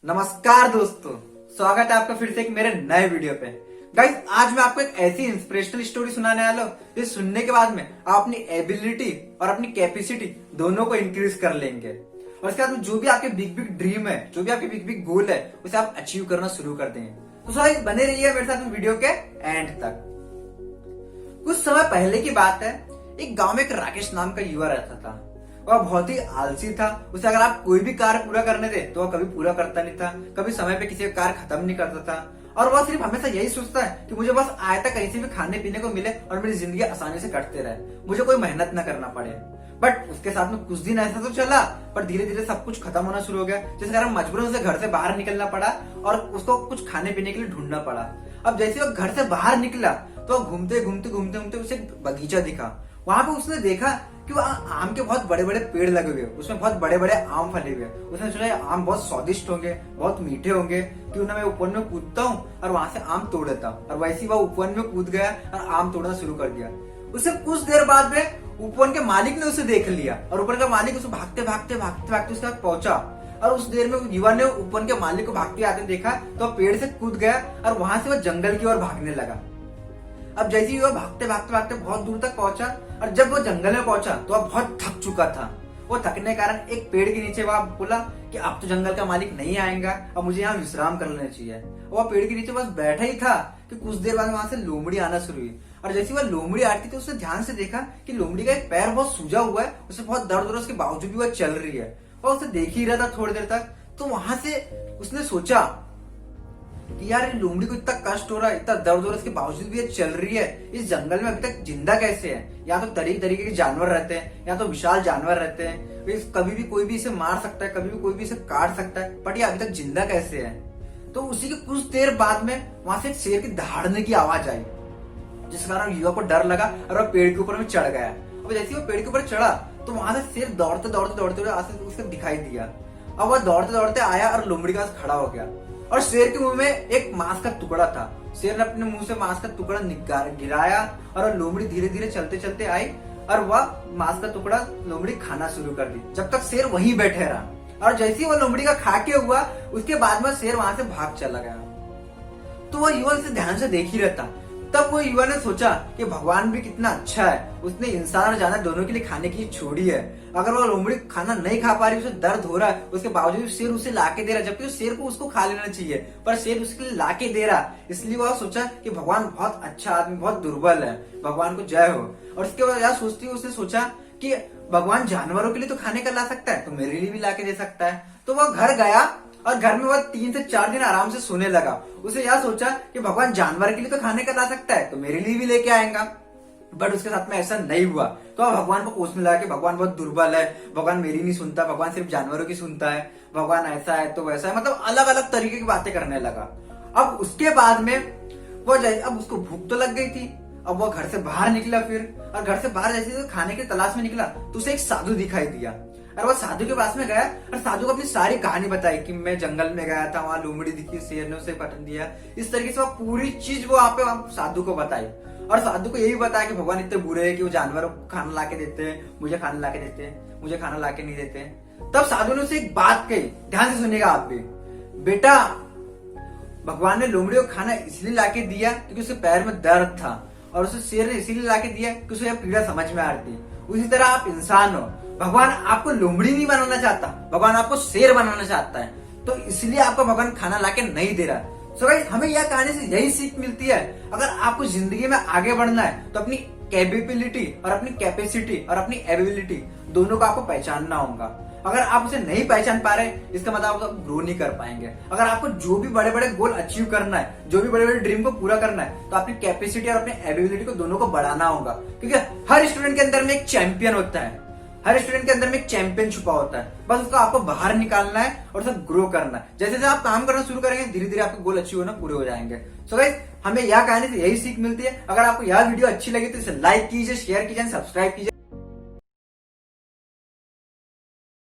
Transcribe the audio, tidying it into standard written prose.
नमस्कार दोस्तों, स्वागत है आपका फिर से एक मेरे नए वीडियो पे। गाइस, आज मैं आपको एक ऐसी इंस्पिरेशनल स्टोरी सुनाने वाला हूँ जिसे सुनने के बाद में आप अपनी एबिलिटी और अपनी कैपेसिटी दोनों को इंक्रीज कर लेंगे और इसके बाद में जो भी आपके बिग बिग ड्रीम है, जो भी आपके बिग बिग गोल है, उसे आप अचीव करना शुरू कर देंगे। तो गाइस, बने रहिए मेरे साथ वीडियो के एंड तक। कुछ समय पहले की बात है, एक गांव में एक राकेश नाम का युवा रहता था। वह बहुत ही आलसी था। उसे अगर आप कोई भी कार्य पूरा करने दे तो वह कभी पूरा करता नहीं था, कभी समय पे किसी का कार्य खत्म नहीं करता था और वह सिर्फ हमेशा यही सोचता है कि मुझे बस आया तक कहीं से भी खाने पीने को मिले और मेरी जिंदगी आसानी से कटते रहे, मुझे कोई मेहनत न करना पड़े। बट उसके साथ में कुछ दिन ऐसा तो चला, पर धीरे धीरे सब कुछ खत्म होना शुरू हो गया, जिस कारण मजबूरन उसे घर से बाहर निकलना पड़ा और उसको कुछ खाने पीने के लिए ढूंढना पड़ा। अब जैसे वो घर से बाहर निकला तो घूमते घूमते घूमते घूमते उसे एक बगीचा दिखा। वहां पे उसने देखा कि वहाँ आम के बहुत बड़े बड़े पेड़ लगे हुए, उसमें बहुत बड़े बड़े आम फले हुए। उसने सोचा आम बहुत स्वादिष्ट होंगे, बहुत मीठे होंगे, क्यों ना मैं ऊपर में कूदता हूँ और वहां से आम तोड़ लेता हूँ। और वैसे ही वह ऊपर में कूद गया और आम तोड़ना शुरू कर दिया। उसे कुछ देर बाद में ऊपर के मालिक ने उसे देख लिया और ऊपर का मालिक उसे भागते भागते भागते भागते उसके पास पहुंचा। और उस देर में युवा ने ऊपर के मालिक को भागते आते देखा तो पेड़ से कूद गया और वहां से वह जंगल की ओर भागने लगा। अब जैसे ही वह भागते भागते भागते बहुत दूर तक पहुंचा और जब वो जंगल में पहुंचा तो वह बहुत थक चुका था। वो थकने के कारण एक पेड़ के नीचे वह बोला कि अब तो जंगल का मालिक नहीं आएगा, अब मुझे यहाँ विश्राम कर लेना चाहिए। वह पेड़ के नीचे बस बैठा ही था कि कुछ देर बाद वहां से लोमड़ी आना शुरू हुई। और जैसे वह लोमड़ी आती तो उसने ध्यान से देखा कि लोमड़ी का एक पैर बहुत सूजा हुआ है, उसे बहुत दर्द हो रहा है, उसके बावजूद भी वह चल रही है। और उसे देख ही रहा था थोड़ी देर तक। तो वहां से उसने सोचा कि यार ये लोमड़ी को इतना कष्ट हो रहा है, इतना दर्द हो रहा है, इसके बावजूद भी ये चल रही है, इस जंगल में अभी तक जिंदा कैसे है? या तो तरीके तरीके के जानवर रहते हैं, या तो विशाल जानवर रहते हैं, कभी भी कोई भी इसे मार सकता है, कभी भी कोई भी इसे काट सकता है, बट ये अभी तक जिंदा कैसे है? तो उसी के कुछ देर बाद में वहां से एक शेर की दहाड़ने की आवाज आई, जिस कारण युवा को डर लगा और वह पेड़ के ऊपर में चढ़ गया। अब जैसे वो पेड़ के ऊपर चढ़ा तो वहां से शेर दौड़ते दौड़ते दौड़ते हुए उसको दिखाई दिया। अब वह दौड़ते दौड़ते आया और लोमड़ी के पास खड़ा हो गया और शेर के मुंह में एक मांस का टुकड़ा था। शेर ने अपने मुंह से मांस का टुकड़ा गिराया और लोमड़ी धीरे धीरे चलते चलते आई और वह मांस का टुकड़ा लोमड़ी खाना शुरू कर दी, जब तक शेर वहीं बैठे रहा। और जैसे ही वह लोमड़ी का खा के हुआ, उसके बाद में शेर वहां से भाग चला गया। तो वह युवा इसे ध्यान से देख ही रहता। तब वो युवा ने सोचा कि भगवान भी कितना अच्छा है, उसने इंसान और जानवर दोनों के लिए खाने की छोड़ी है। अगर वो लोमड़ी खाना नहीं खा पा रही, उसे दर्द हो रहा है, उसके बावजूद शेर उसे लाके दे रहा है, जबकि उस शेर को उसको खा लेना चाहिए, पर शेर उसके लिए लाके दे रहा। इसलिए वह सोचा कि भगवान बहुत अच्छा आदमी, बहुत दुर्बल है, भगवान को जय हो। और इसके बाद यह सोचती हुई उसने सोचा कि भगवान जानवरों के लिए तो खाने का ला सकता है, तो मेरे लिए भी लाके दे सकता है। तो वह घर गया और घर में वह 3 से 4 दिन आराम से सोने लगा। उसे यह सोचा कि भगवान जानवर के लिए तो खाने का ला सकता है, तो मेरे लिए भी लेके आएगा। बट उसके साथ में ऐसा नहीं हुआ। तो अब भगवान को कोसने लगा कि भगवान बहुत दुर्बल है, भगवान मेरी नहीं सुनता, भगवान सिर्फ जानवरों की सुनता है, भगवान ऐसा है तो वैसा है, मतलब अलग अलग तरीके की बातें करने लगा। अब उसके बाद में अब उसको भूख तो लग गई थी। अब वो घर से बाहर निकला फिर, और घर से बाहर जैसे खाने की तलाश में निकला तो उसे एक साधु दिखाई दिया और वह साधु के पास में गया और साधु को अपनी सारी कहानी बताई कि मैं जंगल में गया था, वहां लोमड़ी दिखी, शेर ने उसे पटक दिया। इस तरीके से वह पूरी चीज वो वहां पे साधु को बताई और साधु को यही बताया कि भगवान इतने बुरे हैं कि वो जानवरों को खाना लाके देते हैं, मुझे खाना लाके देते हैं, मुझे खाना लाके नहीं देते। तब साधु ने उसे एक बात कही, ध्यान से सुनिएगा आप भी। बेटा, भगवान ने लोमड़ी को खाना इसलिए लाके दिया क्योंकि उसके पैर में दर्द था, और उसे शेर ने इसीलिए लाके दिया कि उसे यह पीड़ा समझ में आ रही थी। उसी तरह आप इंसान हो, भगवान आपको लोमड़ी नहीं बनाना चाहता, भगवान आपको शेर बनाना चाहता है, तो इसलिए आपको भगवान खाना लाके नहीं दे रहा। सो गाइस, हमें यह कहानी से यही सीख मिलती है, अगर आपको जिंदगी में आगे बढ़ना है तो अपनी कैपेबिलिटी और अपनी कैपेसिटी और अपनी एबिलिटी दोनों को आपको पहचानना होगा। अगर आप उसे नहीं पहचान पा रहे, इसका मतलब आप ग्रो नहीं कर पाएंगे। अगर आपको जो भी बड़े बड़े गोल अचीव करना है, जो भी बड़े बड़े ड्रीम को पूरा करना है, तो अपनी कैपेसिटी और अपनी एबिलिटी को दोनों को बढ़ाना होगा। क्योंकि हर स्टूडेंट के अंदर में एक चैंपियन होता है, हर स्टूडेंट के अंदर में एक चैंपियन छुपा होता है, बस उसको आपको बाहर निकालना है और उसे ग्रो करना है। जैसे जैसे आप काम करना शुरू करेंगे, धीरे धीरे आपके गोल अचीव होना पूरे हो जाएंगे। सो गाइस, हमें यह कहानी से यही सीख मिलती है। अगर आपको यह वीडियो अच्छी लगी तो इसे लाइक कीजिए, शेयर कीजिए, सब्सक्राइब कीजिए।